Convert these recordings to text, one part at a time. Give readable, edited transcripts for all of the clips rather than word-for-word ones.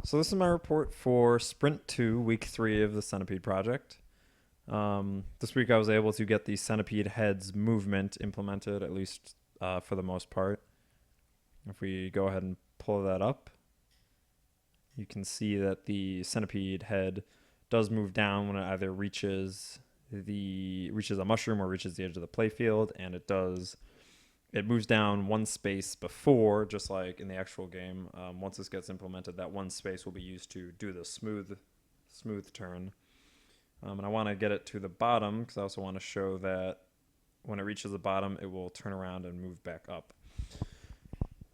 So this is my report for Sprint 2, Week 3 of the Centipede project. This week I was able to get the Centipede head's movement implemented, at least for the most part. If we go ahead and pull that up, you can see that the Centipede head does move down when it either reaches a mushroom or reaches the edge of the playfield, and it moves down one space before, just like in the actual game. Once this gets implemented, that one space will be used to do the smooth turn. And I want to get it to the bottom because I also want to show that when it reaches the bottom, it will turn around and move back up.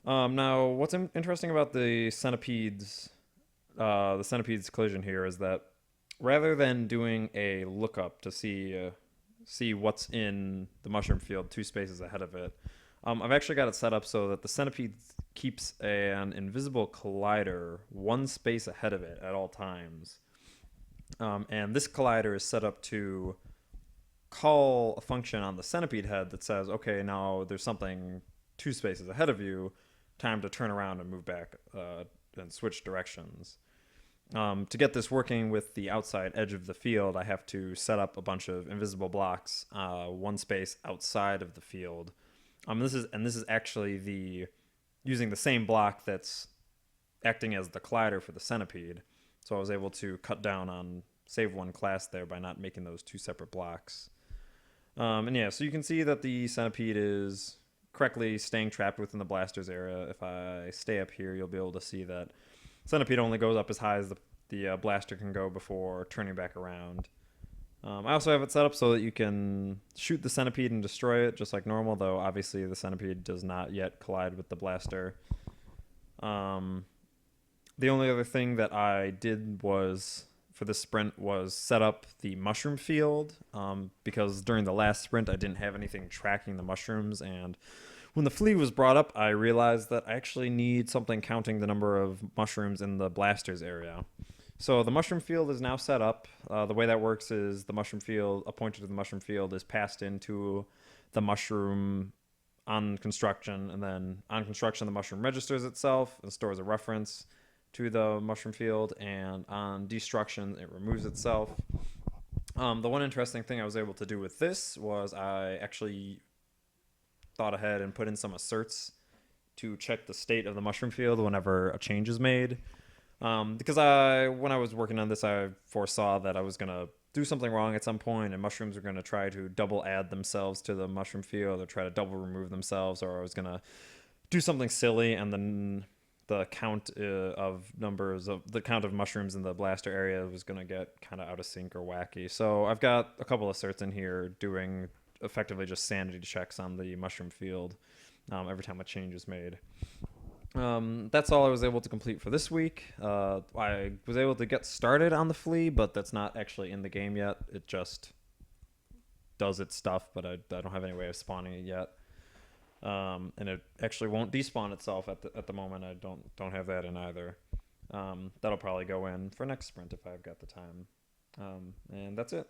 Now, what's interesting about the centipede's collision here is that rather than doing a lookup to see what's in the mushroom field 2 spaces ahead of it, I've actually got it set up so that the centipede keeps an invisible collider 1 space ahead of it at all times. And this collider is set up to call a function on the centipede head that says, okay, now there's something 2 spaces ahead of you, time to turn around and move back and switch directions. To get this working with the outside edge of the field, I have to set up a bunch of invisible blocks 1 space outside of the field. This is actually using the same block that's acting as the collider for the centipede. So I was able to cut down on save 1 class there by not making those 2 separate blocks. And yeah, so you can see that the centipede is correctly staying trapped within the blaster's area. If I stay up here, you'll be able to see that centipede only goes up as high as the blaster can go before turning back around. I also have it set up so that you can shoot the centipede and destroy it just like normal, though obviously the centipede does not yet collide with the blaster. The only other thing that I did for this sprint was set up the mushroom field, because during the last sprint I didn't have anything tracking the mushrooms, and when the flea was brought up I realized that I actually need something counting the number of mushrooms in the blaster's area. So the mushroom field is now set up. The way that works is the mushroom field, a pointer to the mushroom field, is passed into the mushroom on construction, and then on construction the mushroom registers itself and stores a reference to the mushroom field, and on destruction it removes itself. The one interesting thing I was able to do with this was I actually thought ahead and put in some asserts to check the state of the mushroom field whenever a change is made. Because when I was working on this, I foresaw that I was going to do something wrong at some point, and mushrooms are going to try to double add themselves to the mushroom field or try to double remove themselves, or I was going to do something silly, and then the count of mushrooms in the blaster area was going to get kind of out of sync or wacky. So I've got a couple of asserts in here doing effectively just sanity checks on the mushroom field every time a change is made. That's all I was able to complete for this week. I was able to get started on the flea, but that's not actually in the game yet. It just does its stuff, but I don't have any way of spawning it yet. And it actually won't despawn itself at the moment. I don't have that in either. That'll probably go in for next sprint if I've got the time. And that's it.